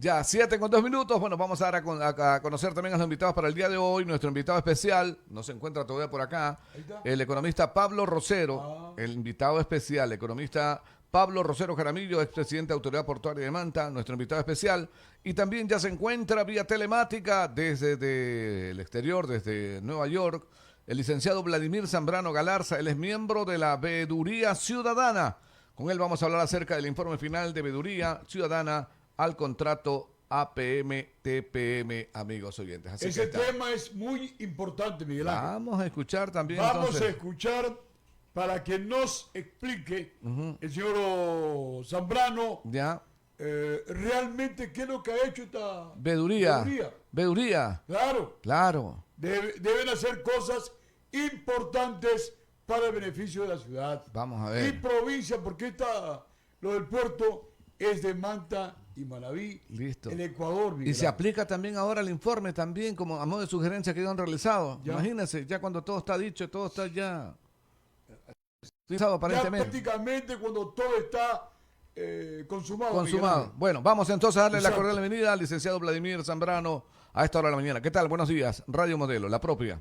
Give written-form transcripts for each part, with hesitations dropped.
Ya, 7:02. Bueno, vamos a dar a conocer también a los invitados para el día de hoy. Nuestro invitado especial, no se encuentra todavía por acá, el economista Pablo Rosero, el invitado especial, el economista Pablo Rosero Jaramillo, expresidente de Autoridad Portuaria de Manta, nuestro invitado especial. Y también ya se encuentra vía telemática desde el exterior, desde Nueva York, el licenciado Vladimir Zambrano Galarza. Él es miembro de la Veeduría Ciudadana. Con él vamos a hablar acerca del informe final de Veeduría Ciudadana al contrato APM-TPM, amigos oyentes. Así Ese tema es muy importante, Miguel Ángel. Vamos a escuchar también. Vamos a escuchar para que nos explique el señor Zambrano ya. Realmente qué es lo que ha hecho esta Veeduría. Veeduría. Claro. Deben hacer cosas importantes para el beneficio de la ciudad. Vamos a ver. Y provincia, porque lo del puerto es de Manta y Manabí. Listo. En Ecuador. Y se aplica también ahora el informe también, como a modo de sugerencia que han realizado. ¿Ya? Imagínense, ya cuando todo está dicho, todo está ya aparentemente. Ya prácticamente cuando todo está consumado. Bueno, vamos entonces a darle la cordial bienvenida al licenciado Vladimir Zambrano a esta hora de la mañana. ¿Qué tal? Buenos días. Radio Modelo, la propia.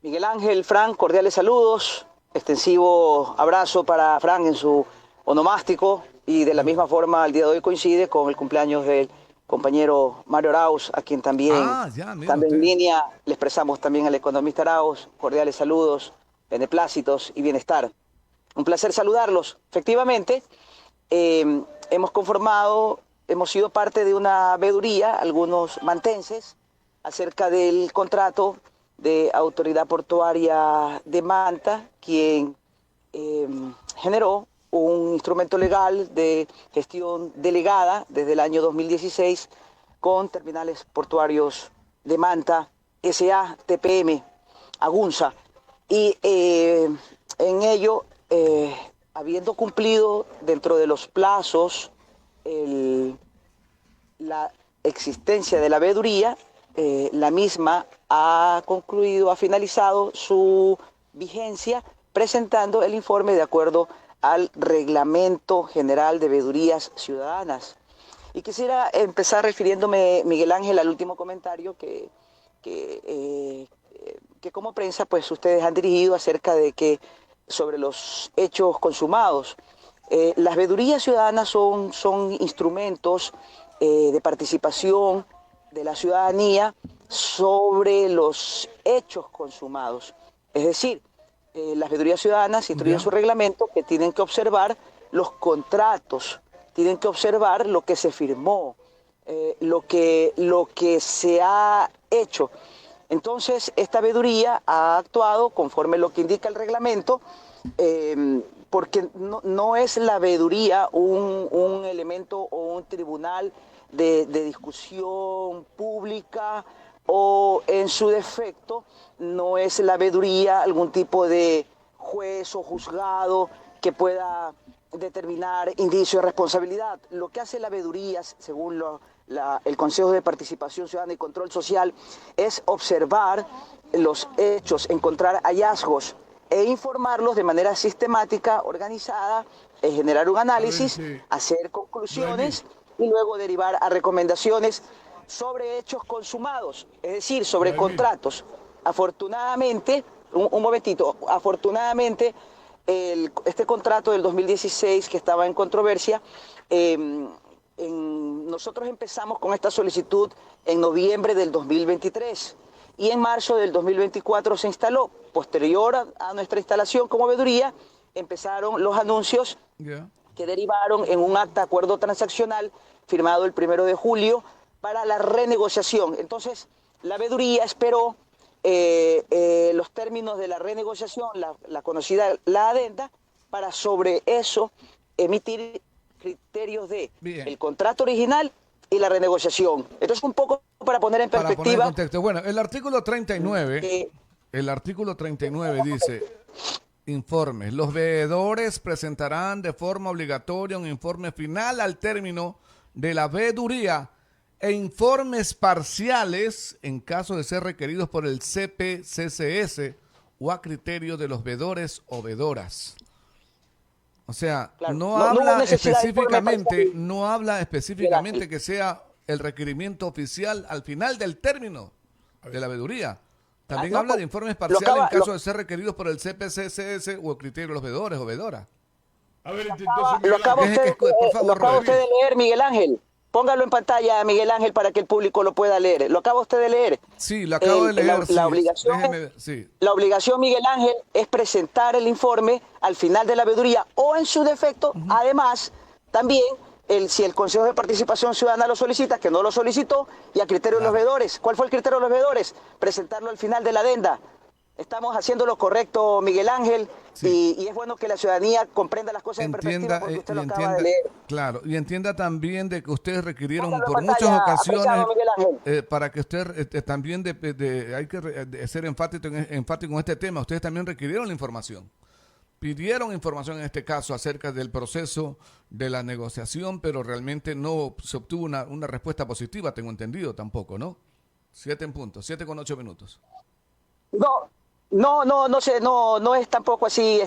Miguel Ángel, Fran, cordiales saludos. Extensivo abrazo para Fran en su onomástico. Y de la misma forma, el día de hoy coincide con el cumpleaños del compañero Mario Arauz, a quien también en línea le expresamos también al economista Arauz cordiales saludos, beneplácitos y bienestar. Un placer saludarlos. Efectivamente, hemos sido parte de una veeduría, algunos mantenses, acerca del contrato de Autoridad Portuaria de Manta, quien generó un instrumento legal de gestión delegada desde el año 2016 con Terminales Portuarios de Manta, SA, TPM, Agunza. Y en ello, habiendo cumplido dentro de los plazos la existencia de la veeduría, la misma ha finalizado su vigencia presentando el informe de acuerdo al Reglamento General de Veedurías Ciudadanas. Y quisiera empezar refiriéndome, Miguel Ángel, al último comentario que como prensa pues ustedes han dirigido acerca de que sobre los hechos consumados. Las veedurías ciudadanas son instrumentos de participación de la ciudadanía sobre los hechos consumados. Es decir, las veedurías ciudadanas instruyen su reglamento que tienen que observar los contratos, tienen que observar lo que se firmó, lo que se ha hecho. Entonces, esta veeduría ha actuado conforme lo que indica el reglamento, porque no es la veeduría un elemento o un tribunal de discusión pública, o en su defecto no es la veeduría algún tipo de juez o juzgado que pueda determinar indicio de responsabilidad. Lo que hace la veeduría, según el Consejo de Participación Ciudadana y Control Social, es observar los hechos, encontrar hallazgos e informarlos de manera sistemática, organizada, generar un análisis, hacer conclusiones y luego derivar a recomendaciones sobre hechos consumados, es decir, sobre contratos. Afortunadamente, un momentito, afortunadamente este contrato del 2016 que estaba en controversia, nosotros empezamos con esta solicitud en noviembre del 2023 y en marzo del 2024 se instaló. Posterior a nuestra instalación como veeduría, empezaron los anuncios que derivaron en un acta de acuerdo transaccional firmado el 1 de julio para la renegociación. Entonces, la veeduría esperó los términos de la renegociación, la conocida la adenda, para sobre eso emitir criterios de el contrato original y la renegociación. Entonces, un poco para poner en perspectiva. Para poner en contexto. Bueno, el artículo 39, dice: informes. Los veedores presentarán de forma obligatoria un informe final al término de la veeduría e informes parciales en caso de ser requeridos por el CPCCS o a criterio de los veedores o veedoras. O sea, Claro. no No hubo habla necesidad de informe específicamente que sea el requerimiento oficial al final del término de la veeduría. También no, habla de informes lo parciales acaba- en caso lo- de ser requeridos por el CPC-CS o el criterio de los veedores o veedoras. A ver, entonces, Lo Miguel acaba Ángel, Deje usted, que, por favor, lo acaba Rodri. usted de leer, Miguel Ángel. Póngalo en pantalla, Miguel Ángel, para que el público lo pueda leer. Lo acaba usted de leer. Sí, lo acabo de leer. La sí. obligación, Déjeme, sí. la obligación, Miguel Ángel, es presentar el informe al final de la veeduría o, en su defecto, además, también, si el Consejo de Participación Ciudadana lo solicita, que no lo solicitó, y a criterio de los veedores. ¿Cuál fue el criterio de los veedores? Presentarlo al final de la adenda. Estamos haciendo lo correcto, Miguel Ángel, Sí. y es bueno que la ciudadanía comprenda las cosas en perspectiva, porque usted lo acaba de leer. claro, y entienda también de que ustedes requirieron Póngalo en por pantalla, muchas ocasiones apreciado Miguel Ángel. para que usted también hay que ser enfático en este tema. Ustedes también requirieron la información. Pidieron información en este caso acerca del proceso de la negociación, pero realmente no se obtuvo una respuesta positiva, tengo entendido tampoco, ¿no? 7 en punto, 7:08. No es tampoco así,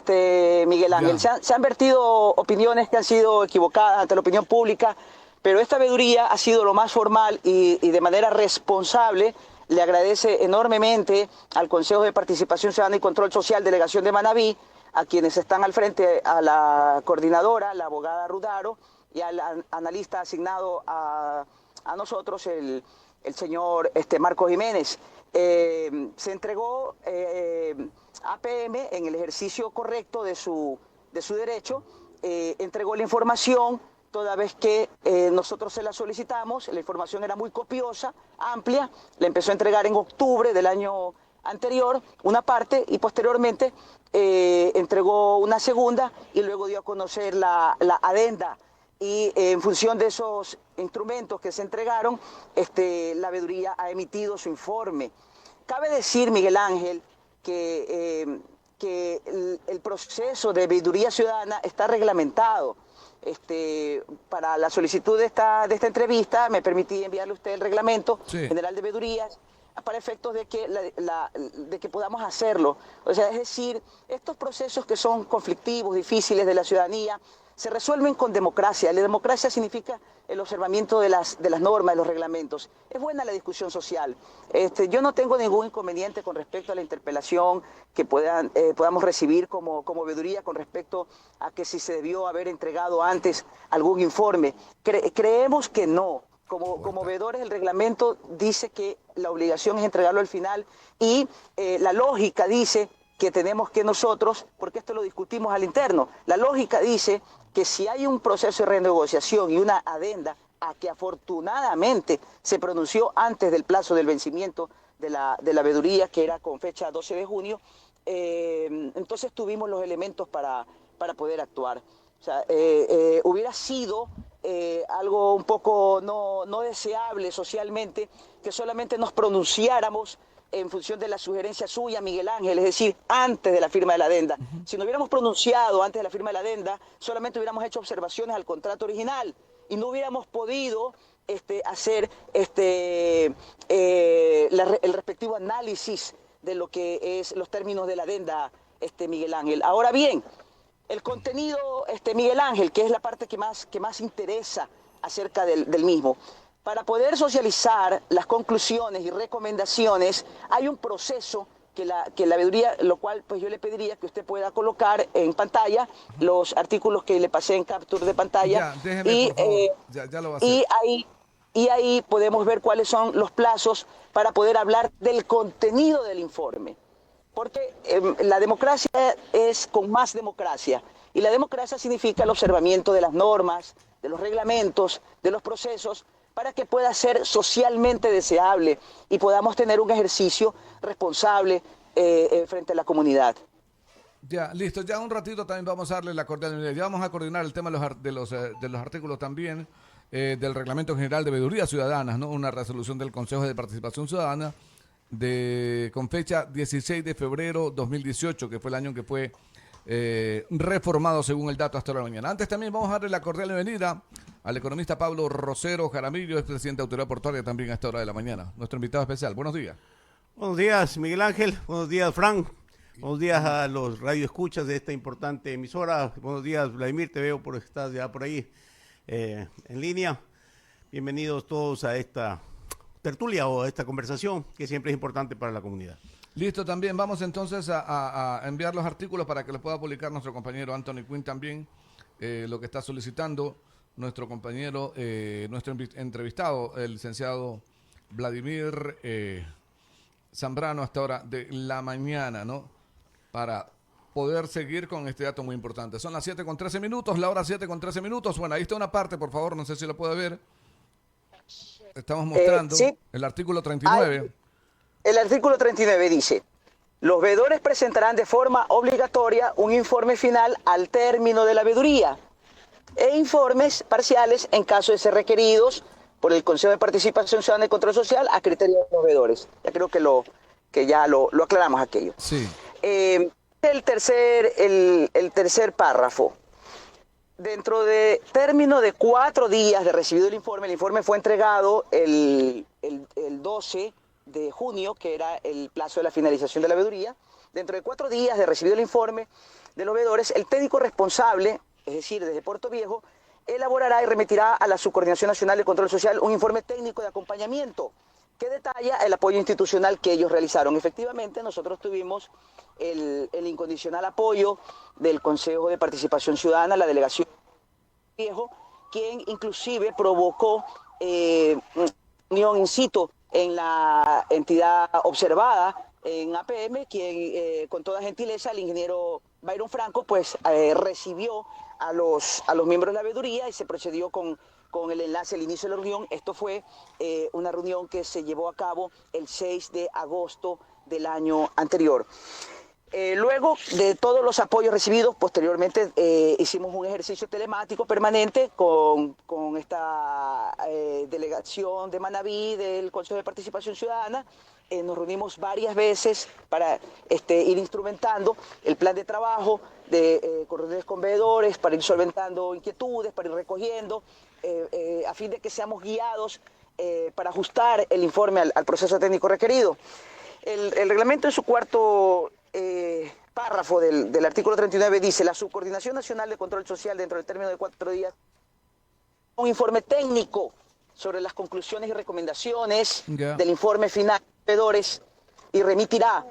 Miguel Ángel. Ya. Se han vertido opiniones que han sido equivocadas ante la opinión pública, pero esta veeduría ha sido lo más formal y de manera responsable. Le agradece enormemente al Consejo de Participación Ciudadana y Control Social, Delegación de Manabí, a quienes están al frente, a la coordinadora, la abogada Rudaro, y al analista asignado a nosotros, el señor Marcos Jiménez. Se entregó APM en el ejercicio correcto de su derecho, entregó la información toda vez que nosotros se la solicitamos. La información era muy copiosa, amplia, la empezó a entregar en octubre del año anterior, una parte, y posteriormente entregó una segunda y luego dio a conocer la adenda. Y en función de esos instrumentos que se entregaron, la veeduría ha emitido su informe. Cabe decir, Miguel Ángel, que el proceso de veeduría ciudadana está reglamentado. Para la solicitud de esta entrevista me permití enviarle a usted el reglamento general de veedurías para efectos de que podamos hacerlo. O sea, es decir, estos procesos que son conflictivos, difíciles de la ciudadanía, se resuelven con democracia. La democracia significa el observamiento de las normas, de los reglamentos. Es buena la discusión social. Yo no tengo ningún inconveniente con respecto a la interpelación que podamos recibir como veeduría con respecto a que si se debió haber entregado antes algún informe. Creemos que no. Como veedores, el reglamento dice que la obligación es entregarlo al final y la lógica dice que tenemos que nosotros, porque esto lo discutimos al interno, la lógica dice que si hay un proceso de renegociación y una adenda a que afortunadamente se pronunció antes del plazo del vencimiento de la veeduría, que era con fecha 12 de junio, entonces tuvimos los elementos para poder actuar. O sea, hubiera sido algo un poco no deseable socialmente que solamente nos pronunciáramos en función de la sugerencia suya, Miguel Ángel, es decir, antes de la firma de la adenda. Si no hubiéramos pronunciado antes de la firma de la adenda, solamente hubiéramos hecho observaciones al contrato original y no hubiéramos podido hacer el respectivo análisis de lo que es los términos de la adenda, Miguel Ángel. Ahora bien, el contenido, Miguel Ángel, que es la parte que más interesa acerca del mismo. Para poder socializar las conclusiones y recomendaciones, hay un proceso que la veeduría, lo cual pues yo le pediría que usted pueda colocar en pantalla los artículos que le pasé en capture de pantalla. Ya, déjeme, por favor. Ya lo va a hacer. Y ahí podemos ver cuáles son los plazos para poder hablar del contenido del informe. Porque la democracia es con más democracia. Y la democracia significa el observamiento de las normas, de los reglamentos, de los procesos, para que pueda ser socialmente deseable y podamos tener un ejercicio responsable frente a la comunidad. Ya, listo. Ya un ratito también vamos a darle la cordialidad. Ya vamos a coordinar el tema de los artículos también del Reglamento General de Veedurías Ciudadanas, ¿no? Una resolución del Consejo de Participación Ciudadana con fecha 16 de febrero 2018, que fue el año en que fue reformado según el dato hasta la mañana. Antes también vamos a darle la cordial bienvenida al economista Pablo Rosero Jaramillo, es presidente de Autoridad Portuaria también a esta hora de la mañana. Nuestro invitado especial. Buenos días. Buenos días, Miguel Ángel. Buenos días, Frank. Buenos días a los radioescuchas de esta importante emisora. Buenos días, Vladimir, te veo estás ya por ahí en línea. Bienvenidos todos a esta tertulia o a esta conversación que siempre es importante para la comunidad. Listo, también vamos entonces a enviar los artículos para que los pueda publicar nuestro compañero Anthony Quinn también, lo que está solicitando nuestro compañero, nuestro entrevistado, el licenciado Vladimir Zambrano, hasta ahora de la mañana, ¿no? Para poder seguir con este dato muy importante. Son las 7:13, la hora 7:13. Bueno, ahí está una parte, por favor, no sé si lo puede ver. Estamos mostrando sí. el artículo 39. El artículo 39 dice: los veedores presentarán de forma obligatoria un informe final al término de la veeduría e informes parciales en caso de ser requeridos por el Consejo de Participación Ciudadana y Control Social a criterio de los veedores. Ya creo que ya lo aclaramos aquello. Sí. El tercer párrafo. Dentro de término de 4 días de recibido el informe fue entregado el 12 de junio, que era el plazo de la finalización de la veeduría. Dentro de 4 días de recibido el informe de los veedores, el técnico responsable, es decir, desde Puerto Viejo, elaborará y remitirá a la Subcoordinación Nacional de Control Social un informe técnico de acompañamiento que detalla el apoyo institucional que ellos realizaron. Efectivamente, nosotros tuvimos el incondicional apoyo del Consejo de Participación Ciudadana, la delegación Viejo, quien inclusive provocó unión in situ en la entidad observada en APM, quien con toda gentileza el ingeniero Byron Franco pues recibió a los miembros de la veeduría y se procedió con el enlace al inicio de la reunión. Esto fue una reunión que se llevó a cabo el 6 de agosto del año anterior. Luego de todos los apoyos recibidos, posteriormente hicimos un ejercicio telemático permanente con esta delegación de Manabí del Consejo de Participación Ciudadana. Nos reunimos varias veces para ir instrumentando el plan de trabajo con reuniones con veedores, para ir solventando inquietudes, para ir recogiendo, a fin de que seamos guiados para ajustar el informe al proceso técnico requerido. El reglamento en su cuarto párrafo del artículo 39 dice: la Subcoordinación Nacional de Control Social, dentro del término de 4 días, un informe técnico sobre las conclusiones y recomendaciones del informe final de veedores y remitirá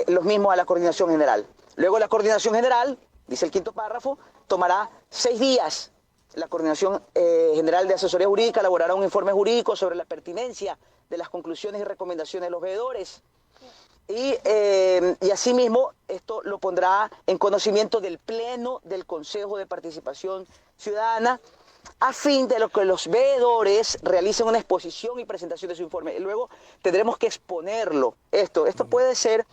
los mismos a la Coordinación General. Luego la Coordinación General, dice el quinto párrafo, tomará 6 días. La Coordinación General de Asesoría Jurídica elaborará un informe jurídico sobre la pertinencia de las conclusiones y recomendaciones de los veedores. Y asimismo, esto lo pondrá en conocimiento del Pleno del Consejo de Participación Ciudadana, a fin de que los veedores realicen una exposición y presentación de su informe. Luego tendremos que exponerlo. Esto puede ser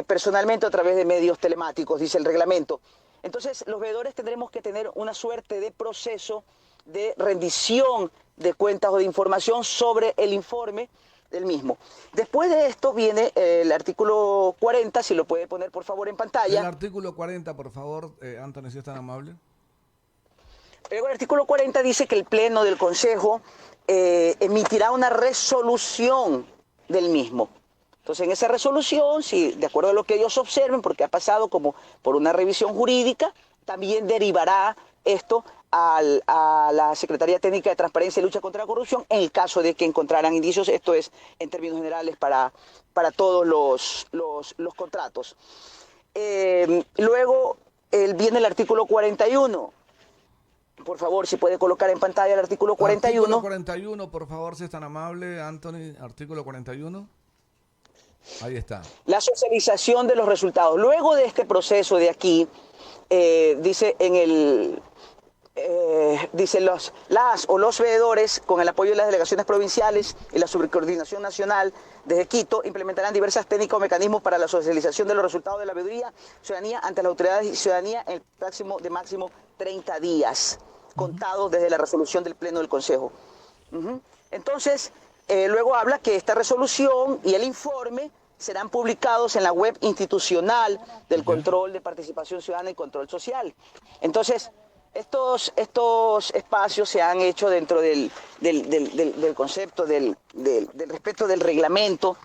personalmente a través de medios telemáticos, dice el reglamento. Entonces, los veedores tendremos que tener una suerte de proceso de rendición de cuentas o de información sobre el informe del mismo. Después de esto viene el artículo 40, si lo puede poner por favor en pantalla. El artículo 40, por favor, Anthony, si es tan amable. Luego el artículo 40 dice que el Pleno del Consejo emitirá una resolución del mismo. Entonces, en esa resolución, si de acuerdo a lo que ellos observen, porque ha pasado como por una revisión jurídica, también derivará esto a la Secretaría Técnica de Transparencia y Lucha contra la Corrupción en el caso de que encontraran indicios. Esto es en términos generales para todos los contratos. Luego viene el artículo 41. Por favor, si puede colocar en pantalla el artículo 41. Artículo 41, por favor, si es tan amable, Anthony, artículo 41. Ahí está. La socialización de los resultados. Luego de este proceso de aquí, dice los veedores, con el apoyo de las delegaciones provinciales y la Subcoordinación Nacional desde Quito, implementarán diversas técnicas o mecanismos para la socialización de los resultados de la veeduría ciudadanía ante las autoridades y ciudadanía en el máximo 30 días, contados desde la resolución del Pleno del Consejo. Entonces, luego habla que esta resolución y el informe serán publicados en la web institucional del Control de Participación Ciudadana y Control Social. Entonces, estos espacios se han hecho dentro del concepto del respeto del reglamento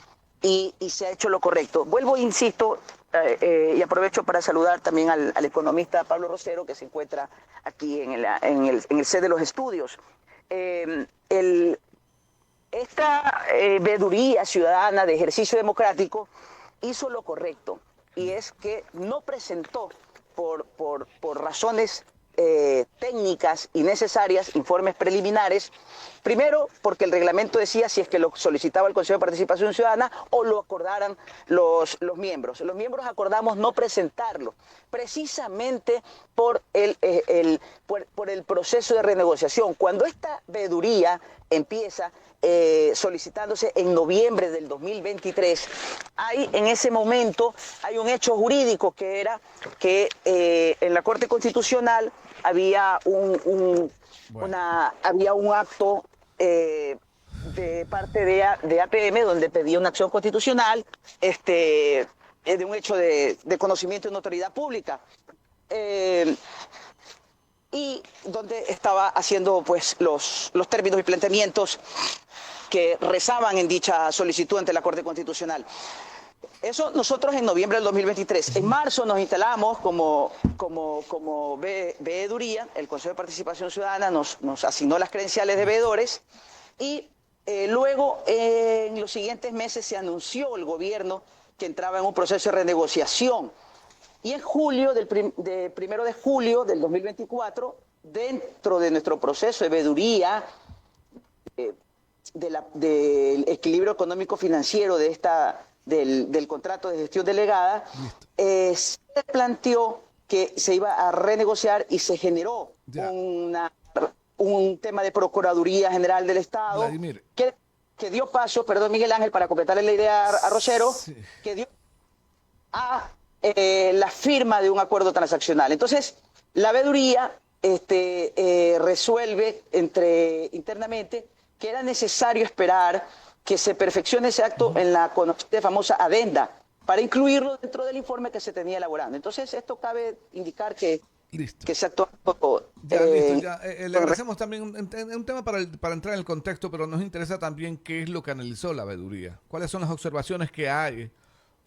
y se ha hecho lo correcto. Vuelvo, insisto, y aprovecho para saludar también al economista Pablo Rosero, que se encuentra aquí en el set de los estudios. Esta veeduría ciudadana de ejercicio democrático hizo lo correcto, y es que no presentó por razones técnicas y necesarias informes preliminares. Primero, porque el reglamento decía si es que lo solicitaba el Consejo de Participación Ciudadana o lo acordaran los miembros. Los miembros acordamos no presentarlo, precisamente por el proceso de renegociación. Cuando esta veeduría empieza solicitándose en noviembre del 2023, en ese momento hay un hecho jurídico que era que en la Corte Constitucional había un acto de parte de APM donde pedía una acción constitucional de un hecho de conocimiento de notoriedad pública, y donde estaba haciendo pues los términos y planteamientos que rezaban en dicha solicitud ante la Corte Constitucional. Eso nosotros en noviembre del 2023. En marzo nos instalamos como veeduría. El Consejo de Participación Ciudadana nos asignó las credenciales de veedores, y luego en los siguientes meses se anunció el gobierno que entraba en un proceso de renegociación. Y en julio, primero de julio del 2024, dentro de nuestro proceso de veeduría, del equilibrio económico financiero del contrato de gestión delegada, se planteó que se iba a renegociar y se generó un tema de Procuraduría General del Estado que dio paso, perdón Miguel Ángel, para completarle la idea a Rosero, sí, que dio a la firma de un acuerdo transaccional. Entonces, la veeduría resuelve internamente que era necesario esperar que se perfeccione ese acto en la conocida famosa adenda para incluirlo dentro del informe que se tenía elaborando. Entonces, esto cabe indicar que se actuó. Le agradecemos también un tema para entrar en el contexto, pero nos interesa también qué es lo que analizó la veeduría, cuáles son las observaciones que hay,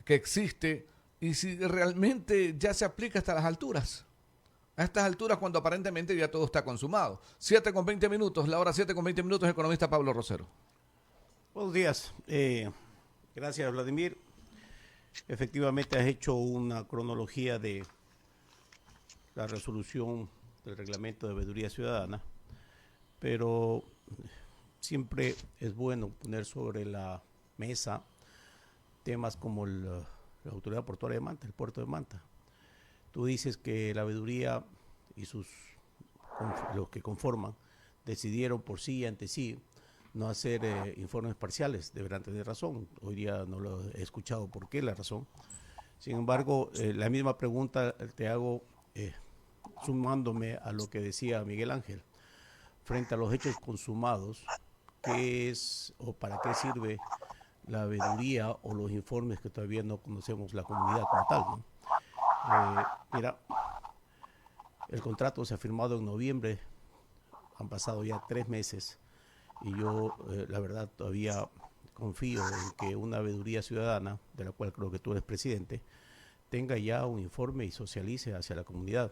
que existe, y si realmente ya se aplica hasta las alturas. A estas alturas, cuando aparentemente ya todo está consumado. 7:20, la hora 7:20, economista Pablo Rosero. Buenos días. Gracias, Vladimir. Efectivamente, has hecho una cronología de la resolución del reglamento de veeduría ciudadana, pero siempre es bueno poner sobre la mesa temas como la Autoridad Portuaria de Manta, el puerto de Manta. Tú dices que la veeduría y los que conforman decidieron por sí y ante sí no hacer informes parciales. Deberán tener razón. Hoy día no lo he escuchado por qué la razón. Sin embargo, la misma pregunta te hago sumándome a lo que decía Miguel Ángel. Frente a los hechos consumados, ¿qué es o para qué sirve la veeduría o los informes que todavía no conocemos la comunidad como tal, ¿no? Mira, el contrato se ha firmado en noviembre, han pasado ya 3 meses y yo la verdad todavía confío en que una veeduría ciudadana, de la cual creo que tú eres presidente, tenga ya un informe y socialice hacia la comunidad.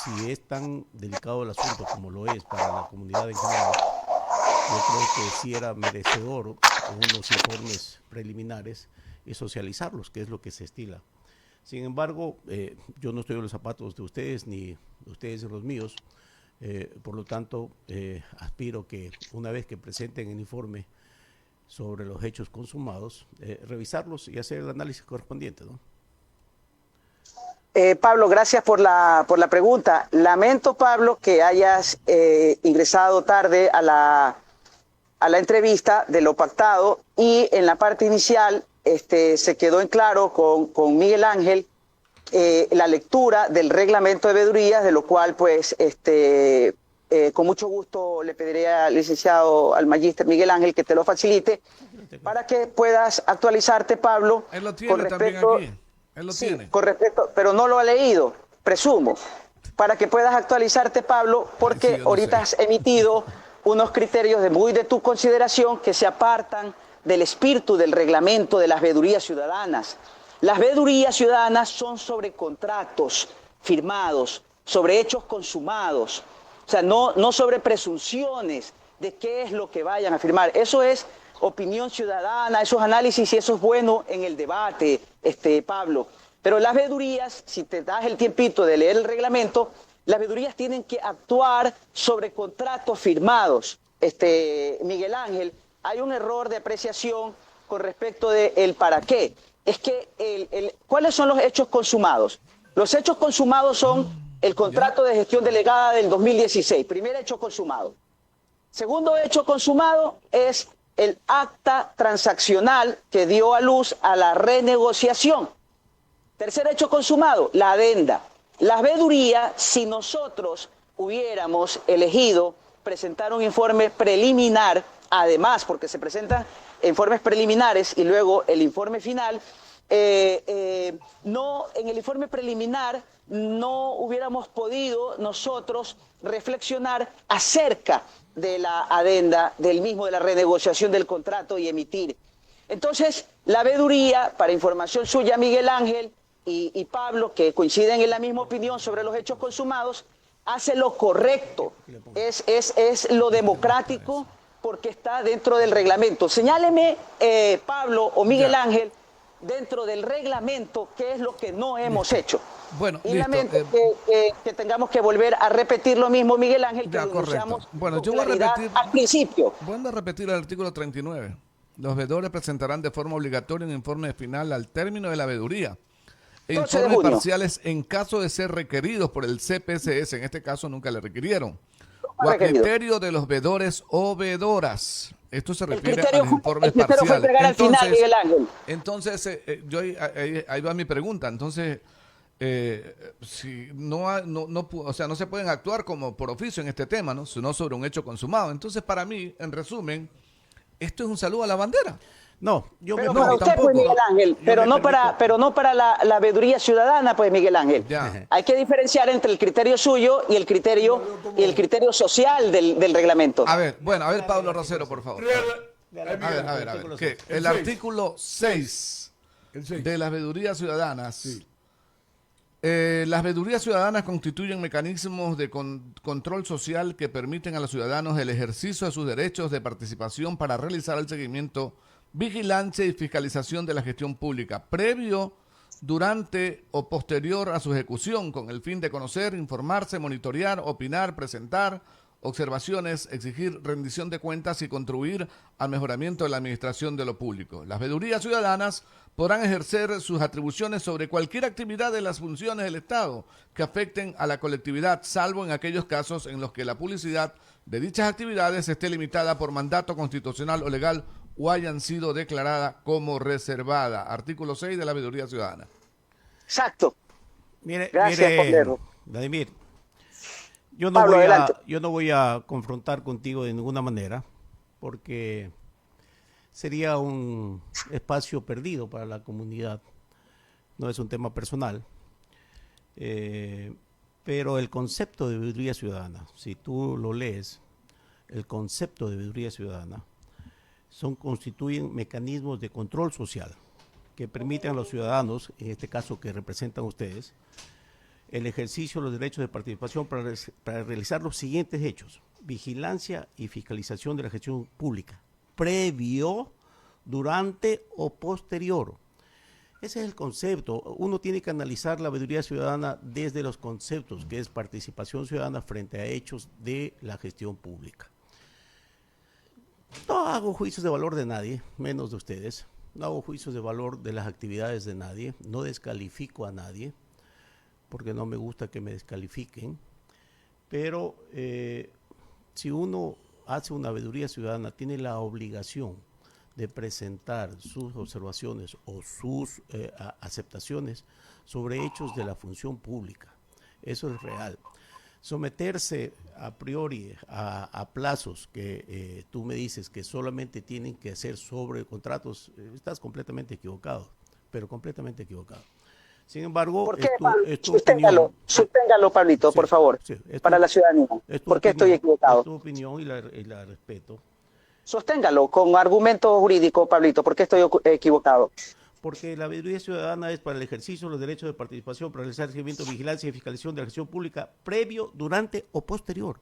Si es tan delicado el asunto como lo es para la comunidad en general, yo creo que sí era merecedor unos informes preliminares y socializarlos, que es lo que se estila. Sin embargo, yo no estoy en los zapatos de ustedes, ni ustedes en los míos. Por lo tanto, aspiro que una vez que presenten el informe sobre los hechos consumados, revisarlos y hacer el análisis correspondiente, ¿no? Pablo, gracias por la pregunta. Lamento, Pablo, que hayas ingresado tarde a la entrevista de lo pactado, y en la parte inicial se quedó en claro con Miguel Ángel la lectura del reglamento de veedurías, de lo cual pues con mucho gusto le pediré al licenciado, al magíster Miguel Ángel, que te lo facilite para que puedas actualizarte, Pablo. Él lo tiene también aquí. Él lo tiene. Con respecto, pero no lo ha leído, presumo, para que puedas actualizarte, Pablo, porque ahorita has emitido unos criterios muy de tu consideración que se apartan del espíritu del reglamento de las veedurías ciudadanas. Las veedurías ciudadanas son sobre contratos firmados, sobre hechos consumados, o sea, no sobre presunciones de qué es lo que vayan a firmar. Eso es opinión ciudadana, esos análisis, y eso es bueno en el debate, Pablo. Pero las veedurías, si te das el tiempito de leer el reglamento, las veedurías tienen que actuar sobre contratos firmados. Miguel Ángel, hay un error de apreciación con respecto del para qué. Es que ¿cuáles son los hechos consumados? Los hechos consumados son el contrato de gestión delegada del 2016, primer hecho consumado. Segundo hecho consumado es el acta transaccional que dio a luz a la renegociación. Tercer hecho consumado, la adenda. La veeduría, si nosotros hubiéramos elegido presentar un informe preliminar, además, porque se presentan informes preliminares y luego el informe final, no, en el informe preliminar no hubiéramos podido nosotros reflexionar acerca de la adenda del mismo, de la renegociación del contrato y emitir. Entonces, la veeduría, para información suya, Miguel Ángel y Pablo, que coinciden en la misma opinión sobre los hechos consumados, hace lo correcto, es lo democrático, porque está dentro del reglamento. Señáleme, Pablo o Miguel Ángel, dentro del reglamento, qué es lo que no hemos hecho. Bueno, y listo. lamento que tengamos que volver a repetir lo mismo, Miguel Ángel, que Correcto. Bueno, con yo voy a claridad repetir al principio. Voy a repetir el artículo 39. Los veedores presentarán de forma obligatoria un informe final al término de la veeduría e 12 de informes junio. parciales en caso de ser requeridos por el CPCS. En este caso nunca le requirieron. ha O a requerido. criterio de los veedores o veedoras. Esto se El refiere a criterio, los informes el criterio fue parciales. entregar al final, Miguel Ángel. Entonces, ahí va mi pregunta. Entonces, si o sea, no se pueden actuar como por oficio en este tema, ¿no? Sino sobre un hecho consumado. Entonces, para mí, en resumen, esto es un saludo a la bandera. No, yo Pero me para usted, pues, Miguel Ángel, pero no para la veeduría ciudadana, pues, Miguel Ángel. Ya. Hay que diferenciar entre el criterio suyo y el criterio social del reglamento. A ver, Pablo Rosero, por favor. A ver. ¿Qué? El artículo 6 El 6. de las veedurías ciudadanas. Sí. Las veedurías ciudadanas constituyen mecanismos de control social que permiten a los ciudadanos el ejercicio de sus derechos de participación para realizar el seguimiento, vigilancia y fiscalización de la gestión pública, previo, durante o posterior a su ejecución, con el fin de conocer, informarse, monitorear, opinar, presentar observaciones, exigir rendición de cuentas y contribuir al mejoramiento de la administración de lo público. Las veedurías ciudadanas podrán ejercer sus atribuciones sobre cualquier actividad de las funciones del Estado que afecten a la colectividad, salvo en aquellos casos en los que la publicidad de dichas actividades esté limitada por mandato constitucional o legal o hayan sido declaradas como reservada. Artículo 6 de la veeduría ciudadana. Exacto. Gracias, Pondero. Vladimir, yo Pablo, adelante. no voy a confrontar contigo de ninguna manera, porque sería un espacio perdido para la comunidad. No es un tema personal, pero el concepto de veeduría ciudadana, si tú lo lees, el concepto de veeduría ciudadana, constituyen mecanismos de control social que permiten a los ciudadanos, en este caso que representan ustedes, el ejercicio de los derechos de participación para realizar los siguientes hechos: vigilancia y fiscalización de la gestión pública, previo, durante o posterior. Ese es el concepto. Uno tiene que analizar la veeduría ciudadana desde los conceptos, que es participación ciudadana frente a hechos de la gestión pública. No hago juicios de valor de nadie, menos de ustedes. No hago juicios de valor de las actividades de nadie. No descalifico a nadie, porque no me gusta que me descalifiquen. Pero si uno hace una veeduría ciudadana, tiene la obligación de presentar sus observaciones o sus aceptaciones sobre hechos de la función pública. Eso es real. Someterse a priori a plazos que tú me dices que solamente tienen que ser sobre contratos, estás completamente equivocado, pero completamente equivocado. Sin embargo, ¿Por qué, susténgalo, Pablito, sí, por favor, sí, para la ciudadanía. ¿Por qué estoy equivocado? Es tu opinión y la respeto. Sosténgalo con argumento jurídico, Pablito, porque estoy equivocado. Porque la veeduría ciudadana es para el ejercicio de los derechos de participación, para realizar seguimiento, vigilancia y fiscalización de la gestión pública previo, durante o posterior.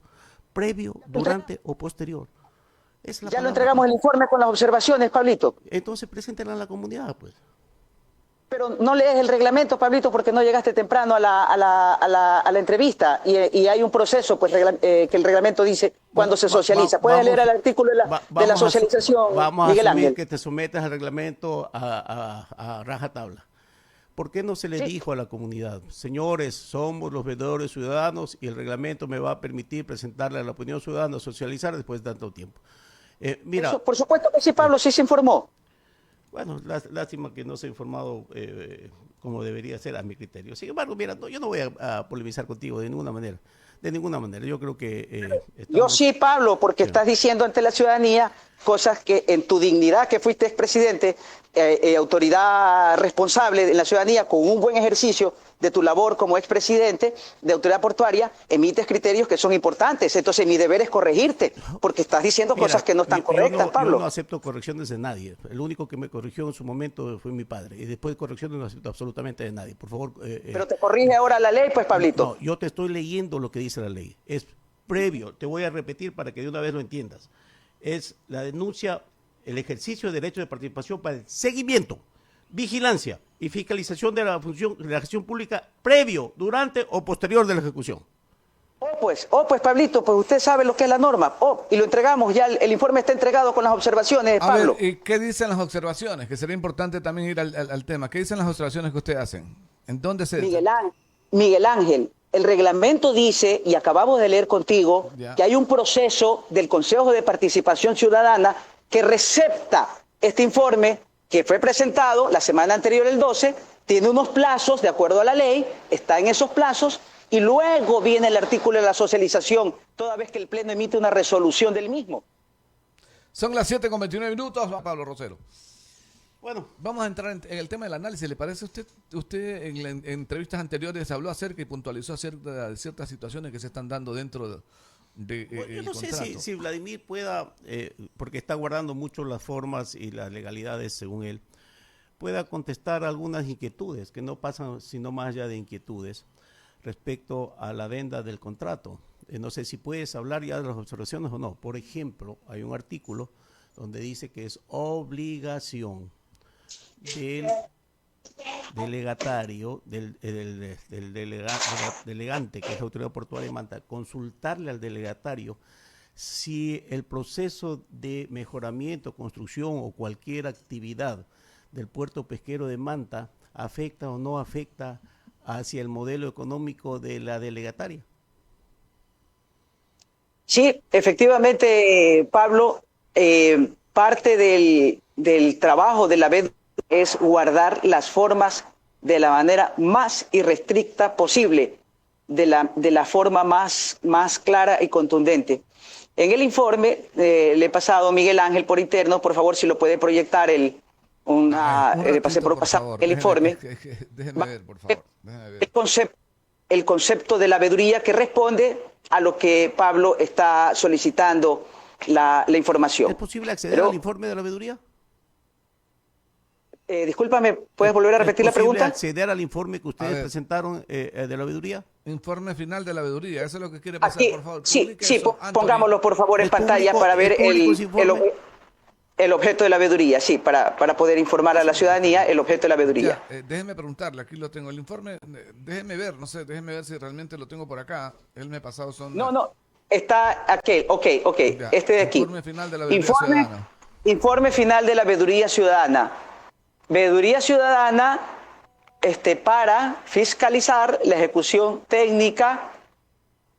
Previo, durante o posterior. Es la Ya lo palabra. entregamos el informe con las observaciones, Pablito. Entonces preséntenla a la comunidad, pues. Pero no lees el reglamento, Pablito, porque no llegaste temprano a la entrevista y hay un proceso pues que el reglamento dice cuando se socializa. ¿Puedes leer el artículo de la socialización, vamos Miguel a asumir Ángel? que te sometas al reglamento a rajatabla. ¿Por qué no se le dijo a la comunidad, señores, somos los veedores ciudadanos y el reglamento me va a permitir presentarle a la opinión ciudadana, socializar después de tanto tiempo? Mira, Eso, por supuesto que sí, Pablo, sí se informó. bueno, lástima que no se ha informado como debería ser a mi criterio. Sin embargo, mira, no, yo no voy a polemizar contigo de ninguna manera. De ninguna manera. Yo creo que... Yo sí, Pablo, porque estás diciendo ante la ciudadanía cosas que en tu dignidad que fuiste expresidente, autoridad responsable en la ciudadanía, con un buen ejercicio de tu labor como expresidente de autoridad portuaria, emites criterios que son importantes. Entonces mi deber es corregirte, porque estás diciendo cosas que no están correctas, Pablo. Yo no acepto correcciones de nadie. El único que me corrigió en su momento fue mi padre. Y después de correcciones no acepto absolutamente de nadie. Por favor... Pero te corrige ahora la ley, pues, Pablito. No, yo te estoy leyendo lo que dice la ley. Es previo, te voy a repetir para que de una vez lo entiendas. Es la denuncia, el ejercicio de derecho de participación para el seguimiento, vigilancia y fiscalización de la función de la gestión pública previo, durante o posterior de la ejecución. Pues, Pablito, pues usted sabe lo que es la norma. Y lo entregamos, ya el informe está entregado con las observaciones, Pablo. A ver, ¿y qué dicen las observaciones? Que sería importante también ir al tema. ¿Qué dicen las observaciones que ustedes hacen? ¿En dónde se...? Miguel Ángel, el reglamento dice, y acabamos de leer contigo, que hay un proceso del Consejo de Participación Ciudadana que recepta este informe que fue presentado la semana anterior, el 12, tiene unos plazos de acuerdo a la ley, está en esos plazos, y luego viene el artículo de la socialización, toda vez que el Pleno emite una resolución del mismo. Son las 7:29, Pablo Rosero. Bueno, vamos a entrar en el tema del análisis. ¿Le parece a usted? Usted en entrevistas anteriores habló acerca y puntualizó acerca de ciertas situaciones que se están dando dentro de bueno, yo no sé contrato. si Vladimir pueda, porque está guardando mucho las formas y las legalidades según él, pueda contestar algunas inquietudes que no pasan sino más allá de inquietudes respecto a la adenda del contrato. No sé si puedes hablar ya de las observaciones o no. Por ejemplo, hay un artículo donde dice que es obligación del delegatario, del delegante, que es la autoridad portuaria de Manta, consultarle al delegatario si el proceso de mejoramiento, construcción o cualquier actividad del puerto pesquero de Manta afecta o no afecta hacia el modelo económico de la delegataria. Sí, efectivamente, Pablo, parte del trabajo de la BED es guardar las formas de la manera más irrestricta posible, de la forma más clara y contundente. En el informe le he pasado a Miguel Ángel por interno, por favor, si lo puede proyectar el informe. Déjeme ver, por favor. Déjeme ver. El concepto de la veeduría que responde a lo que Pablo está solicitando la información. ¿Es posible acceder al informe de la veeduría? Discúlpame, ¿puedes volver a repetir la pregunta? ¿Es posible acceder al informe que ustedes presentaron de la veeduría? Informe final de la veeduría, eso es lo que quiere pasar, Aquí, por favor. Sí, pongámoslo por favor en pantalla para ver el objeto de la veeduría, sí, para poder informar a la ciudadanía el objeto de la veeduría. Déjeme preguntarle, aquí lo tengo, el informe, déjeme ver si realmente lo tengo por acá. Él me ha pasado No, está aquel, ok, ya, este de aquí. Informe final de la veeduría ciudadana. Informe final de la veeduría ciudadana. Veeduría ciudadana para fiscalizar la ejecución técnica,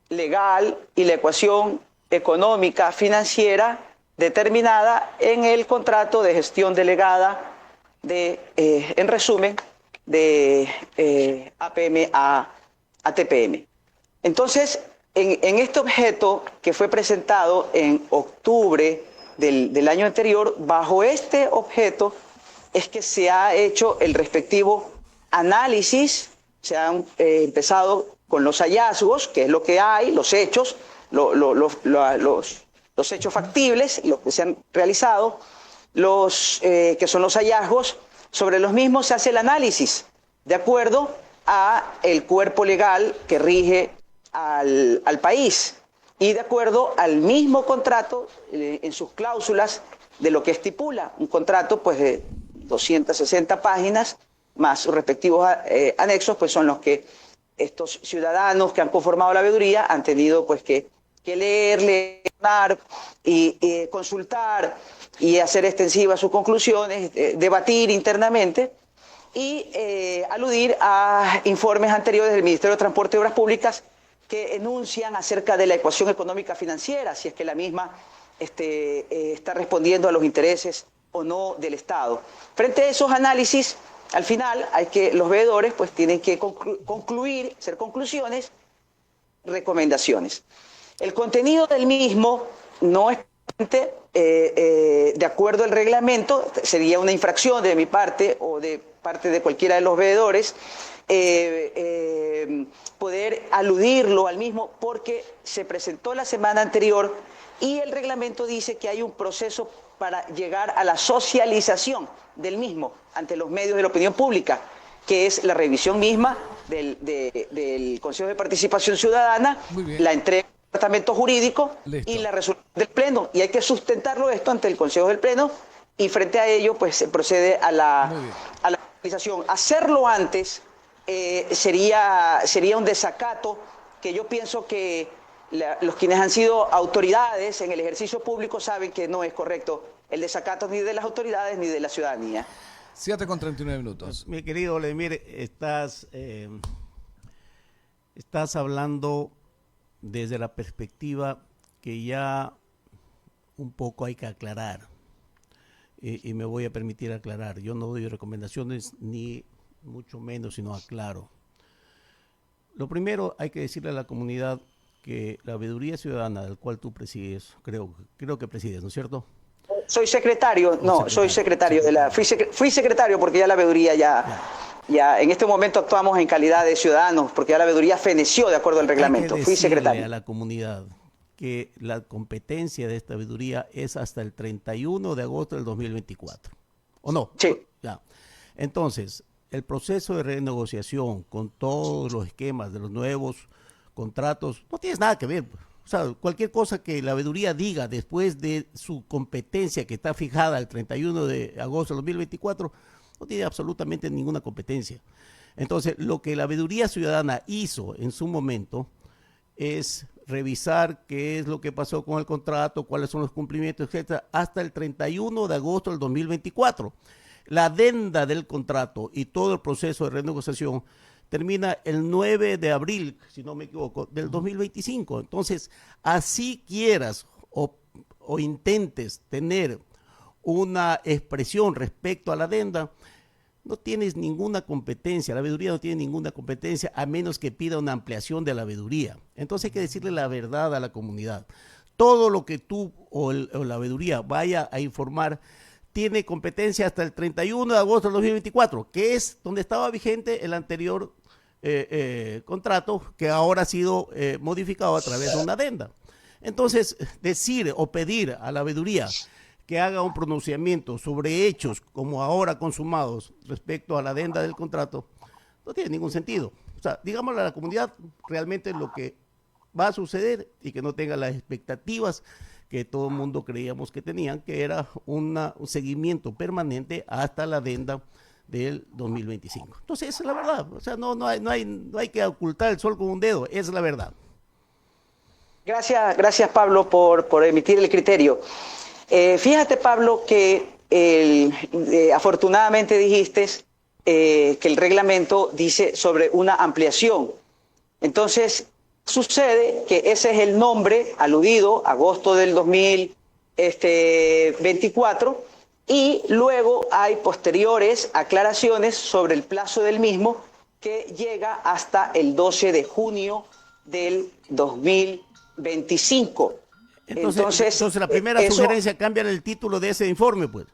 legal y la ecuación económica financiera determinada en el contrato de gestión delegada en resumen, de APM a TPM. Entonces, en este objeto que fue presentado en octubre del año anterior, bajo este objeto es que se ha hecho el respectivo análisis, se han empezado con los hallazgos, que es lo que hay, los hechos, los los hechos factibles, los que se han realizado, que son los hallazgos. Sobre los mismos se hace el análisis de acuerdo a el cuerpo legal que rige al país y de acuerdo al mismo contrato en sus cláusulas de lo que estipula. Un contrato pues de 260 páginas más sus respectivos anexos, pues son los que estos ciudadanos que han conformado la veeduría han tenido pues que leer y consultar y hacer extensivas sus conclusiones, debatir internamente y aludir a informes anteriores del Ministerio de Transporte y Obras Públicas que enuncian acerca de la ecuación económica financiera, si es que la misma está respondiendo a los intereses o no del Estado. Frente a esos análisis, al final los veedores pues tienen que concluir, hacer conclusiones, recomendaciones. El contenido del mismo no es de acuerdo al reglamento, sería una infracción de mi parte o de parte de cualquiera de los veedores poder aludirlo al mismo porque se presentó la semana anterior y el reglamento dice que hay un proceso para llegar a la socialización del mismo ante los medios de la opinión pública, que es la revisión misma del Consejo de Participación Ciudadana, la entrega del departamento jurídico y la resolución del Pleno. Y hay que sustentarlo esto ante el Consejo del Pleno y frente a ello pues se procede a la socialización. Hacerlo antes sería un desacato que yo pienso que los quienes han sido autoridades en el ejercicio público saben que no es correcto el desacato ni de las autoridades ni de la ciudadanía. 7:39. Mi querido Vladimir, estás hablando desde la perspectiva que ya un poco hay que aclarar y me voy a permitir aclarar. Yo no doy recomendaciones ni mucho menos, sino aclaro. Lo primero, hay que decirle a la comunidad que la veeduría ciudadana del cual tú presides, creo que presides, ¿no es cierto? Soy secretario, soy secretario fui secretario porque ya la veeduría ya en este momento actuamos en calidad de ciudadanos porque ya la veeduría feneció de acuerdo al reglamento. Fui secretario. A la comunidad que la competencia de esta veeduría es hasta el 31 de agosto del 2024. ¿O no? Sí. Ya. Entonces, el proceso de renegociación con todos los esquemas de los nuevos contratos no tiene nada que ver. O sea, cualquier cosa que la veeduría diga después de su competencia que está fijada el 31 de agosto de 2024 no tiene absolutamente ninguna competencia. Entonces, lo que la veeduría ciudadana hizo en su momento es revisar qué es lo que pasó con el contrato, cuáles son los cumplimientos, etcétera, hasta el 31 de agosto del 2024. La adenda del contrato y todo el proceso de renegociación termina el 9 de abril, si no me equivoco, del 2025. Entonces, así quieras o intentes tener una expresión respecto a la adenda, no tienes ninguna competencia, la veeduría no tiene ninguna competencia a menos que pida una ampliación de la veeduría. Entonces hay que decirle la verdad a la comunidad. Todo lo que tú o la veeduría vaya a informar tiene competencia hasta el 31 de agosto del 2024, que es donde estaba vigente el anterior contrato que ahora ha sido modificado a través de una adenda. Entonces, decir o pedir a la veeduría que haga un pronunciamiento sobre hechos como ahora consumados respecto a la adenda del contrato no tiene ningún sentido. O sea, digámosle a la comunidad realmente lo que va a suceder y que no tenga las expectativas que todo el mundo creíamos que tenían, que era un seguimiento permanente hasta la adenda del 2025. Entonces, esa es la verdad. O sea, no hay que ocultar el sol con un dedo, esa es la verdad. Gracias Pablo, por emitir el criterio. Fíjate, Pablo, que afortunadamente dijiste que el reglamento dice sobre una ampliación. Entonces, sucede que ese es el nombre aludido, agosto del 2024, y luego hay posteriores aclaraciones sobre el plazo del mismo que llega hasta el 12 de junio del 2025. Entonces la primera sugerencia, cambiar el título de ese informe, pues.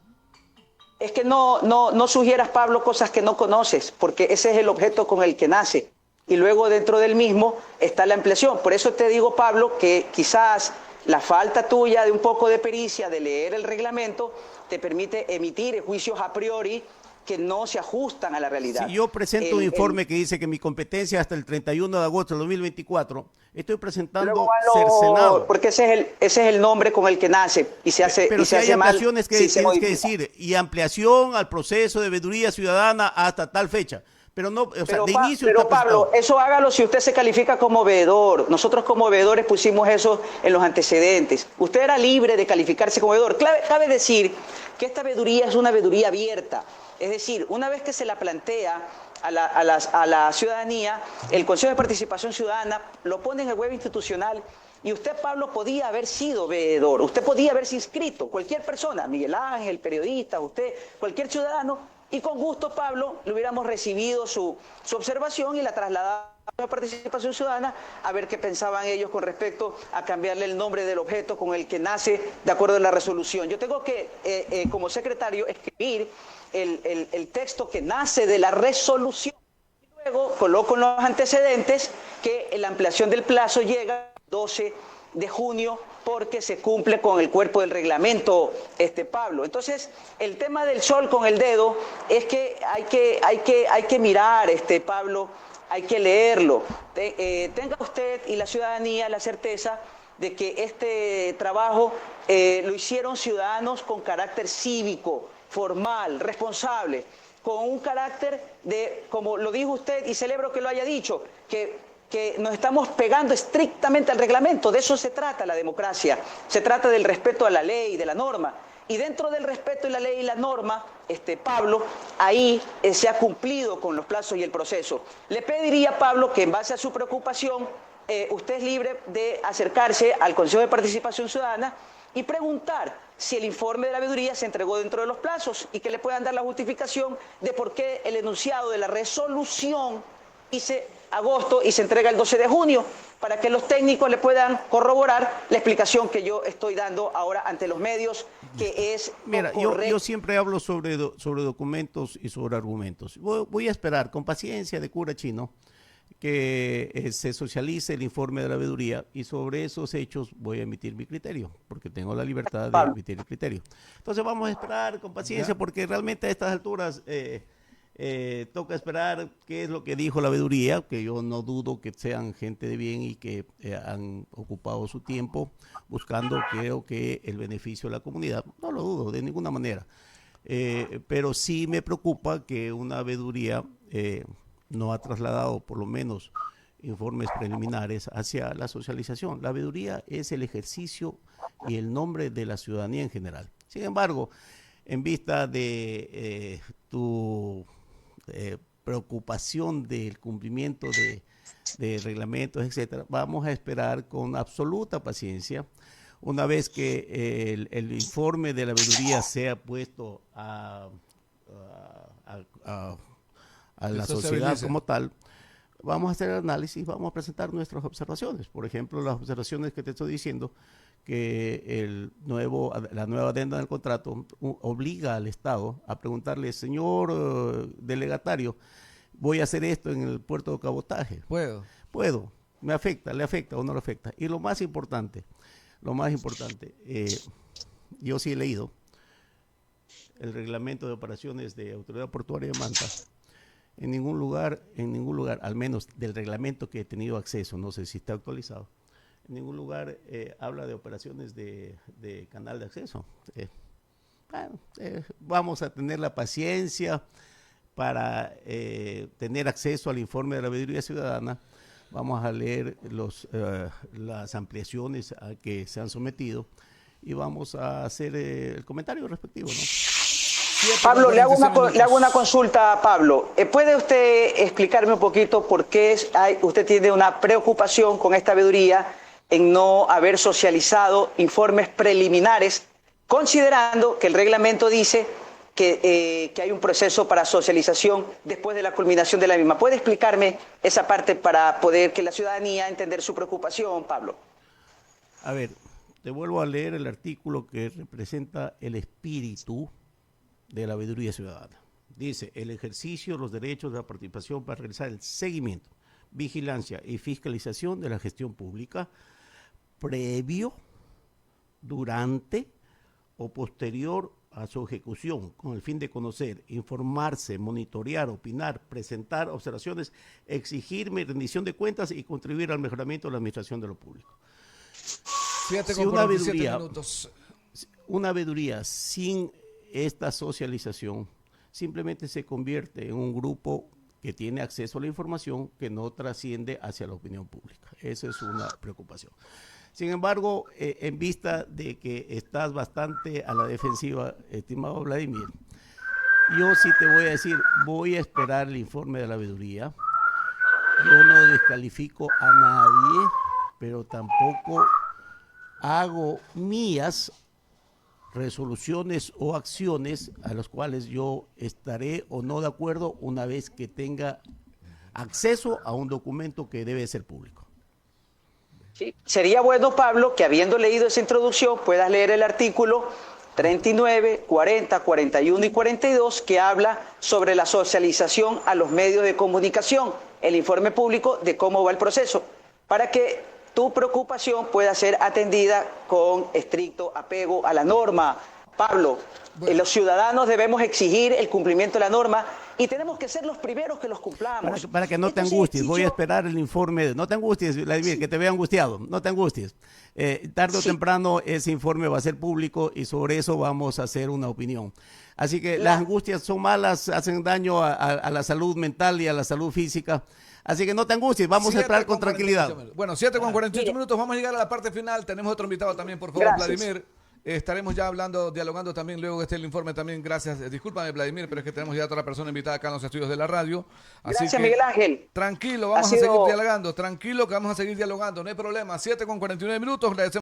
Es que no sugieras, Pablo, cosas que no conoces, porque ese es el objeto con el que nace. Y luego dentro del mismo está la ampliación. Por eso te digo, Pablo, que quizás la falta tuya de un poco de pericia, de leer el reglamento, te permite emitir juicios a priori que no se ajustan a la realidad. Si yo presento un informe que dice que mi competencia hasta el 31 de agosto de 2024, estoy presentando cercenado. Porque ese es el nombre con el que nace y se hace. Pero y si se hay hace ampliaciones mal, que tienes que decir, y ampliación al proceso de veeduría ciudadana hasta tal fecha. Pero no, o sea, de inicio pero está Pablo, presentado. eso hágalo si usted se califica como veedor. Nosotros como veedores pusimos eso en los antecedentes. Usted era libre de calificarse como veedor. Cabe decir que esta veeduría es una veeduría abierta. Es decir, una vez que se la plantea a la ciudadanía, el Consejo de Participación Ciudadana lo pone en el web institucional y usted, Pablo, podía haber sido veedor, usted podía haberse inscrito, cualquier persona, Miguel Ángel, periodista, usted, cualquier ciudadano, y con gusto, Pablo, le hubiéramos recibido su observación y la trasladamos a la Participación Ciudadana a ver qué pensaban ellos con respecto a cambiarle el nombre del objeto con el que nace de acuerdo a la resolución. Yo tengo que, como secretario, escribir el texto que nace de la resolución. Y luego coloco en los antecedentes que la ampliación del plazo llega el 12 de junio porque se cumple con el cuerpo del reglamento, Pablo. Entonces, el tema del sol con el dedo es que hay que mirar, Pablo, hay que leerlo. Tenga usted y la ciudadanía la certeza de que este trabajo lo hicieron ciudadanos con carácter cívico, formal, responsable, con un carácter de, como lo dijo usted, y celebro que lo haya dicho, que nos estamos pegando estrictamente al reglamento. De eso se trata la democracia, se trata del respeto a la ley, de la norma. Y dentro del respeto de la ley y la norma, Pablo, ahí se ha cumplido con los plazos y el proceso. Le pediría, Pablo, que en base a su preocupación, usted es libre de acercarse al Consejo de Participación Ciudadana y preguntar si el informe de la veeduría se entregó dentro de los plazos y que le puedan dar la justificación de por qué el enunciado de la resolución dice agosto y se entrega el 12 de junio, para que los técnicos le puedan corroborar la explicación que yo estoy dando ahora ante los medios, que es Mira, yo siempre hablo sobre documentos y sobre argumentos. Voy a esperar con paciencia de cura chino que se socialice el informe de la veeduría y sobre esos hechos voy a emitir mi criterio, porque tengo la libertad de emitir el criterio. Entonces vamos a esperar con paciencia, porque realmente a estas alturas toca esperar qué es lo que dijo la veeduría, que yo no dudo que sean gente de bien y que han ocupado su tiempo buscando, creo que, el beneficio de la comunidad. No lo dudo de ninguna manera, pero sí me preocupa que una veeduría no ha trasladado por lo menos informes preliminares hacia la socialización. La veeduría es el ejercicio y el nombre de la ciudadanía en general. Sin embargo, en vista de tu preocupación del cumplimiento de reglamentos, etcétera, vamos a esperar con absoluta paciencia. Una vez que el informe de la veeduría sea puesto a la sociedad como tal, vamos a hacer el análisis, vamos a presentar nuestras observaciones. Por ejemplo, las observaciones que te estoy diciendo, que la nueva adenda del contrato obliga al Estado a preguntarle, señor delegatario, voy a hacer esto en el puerto de cabotaje. Puedo. ¿Me afecta? ¿Le afecta o no le afecta? Y lo más importante, yo sí he leído el reglamento de operaciones de Autoridad Portuaria de Manta. En ningún lugar, al menos del reglamento que he tenido acceso, no sé si está actualizado, en ningún lugar habla de operaciones de canal de acceso. Vamos a tener la paciencia para tener acceso al informe de la veeduría ciudadana. Vamos a leer las ampliaciones a que se han sometido y vamos a hacer el comentario respectivo, ¿no? Pablo, le hago una consulta, Pablo. ¿Puede usted explicarme un poquito por qué usted tiene una preocupación con esta veeduría en no haber socializado informes preliminares, considerando que el reglamento dice que hay un proceso para socialización después de la culminación de la misma? ¿Puede explicarme esa parte para poder que la ciudadanía entender su preocupación, Pablo? A ver, te vuelvo a leer el artículo que representa el espíritu de la veeduría ciudadana. Dice: el ejercicio de los derechos de la participación para realizar el seguimiento, vigilancia y fiscalización de la gestión pública previo durante o posterior a su ejecución, con el fin de conocer, informarse, monitorear, opinar, presentar observaciones, exigir rendición de cuentas y contribuir al mejoramiento de la administración de lo público. 7:47 minutos. Una veeduría sin esta socialización simplemente se convierte en un grupo que tiene acceso a la información que no trasciende hacia la opinión pública. Esa es una preocupación. Sin embargo, en vista de que estás bastante a la defensiva, estimado Vladimir, yo sí te voy a decir, voy a esperar el informe de la veeduría. Yo no descalifico a nadie, pero tampoco hago mías resoluciones o acciones a las cuales yo estaré o no de acuerdo una vez que tenga acceso a un documento que debe ser público. Sí, sería bueno, Pablo, que habiendo leído esa introducción puedas leer el artículo 39, 40, 41 y 42 que habla sobre la socialización a los medios de comunicación, el informe público de cómo va el proceso, para que tu preocupación pueda ser atendida con estricto apego a la norma. Pablo, los ciudadanos debemos exigir el cumplimiento de la norma y tenemos que ser los primeros que los cumplamos. Para que no te angusties, voy a esperar el informe. No te angusties, Vladimir, que te veo angustiado. No te angusties. Tarde o temprano ese informe va a ser público y sobre eso vamos a hacer una opinión. Así que las angustias son malas, hacen daño a la salud mental y a la salud física. Así que no te angusties, vamos a esperar con tranquilidad. Bueno, 7:48 minutos, vamos a llegar a la parte final. Tenemos otro invitado también, por favor, Gracias. Vladimir. Estaremos ya dialogando también luego que esté el informe también. Gracias. Discúlpame, Vladimir, pero es que tenemos ya otra persona invitada acá en los estudios de la radio. Así Gracias, que, Miguel Ángel. tranquilo, vamos a seguir dialogando. Tranquilo que vamos a seguir dialogando, no hay problema. 7:49 minutos.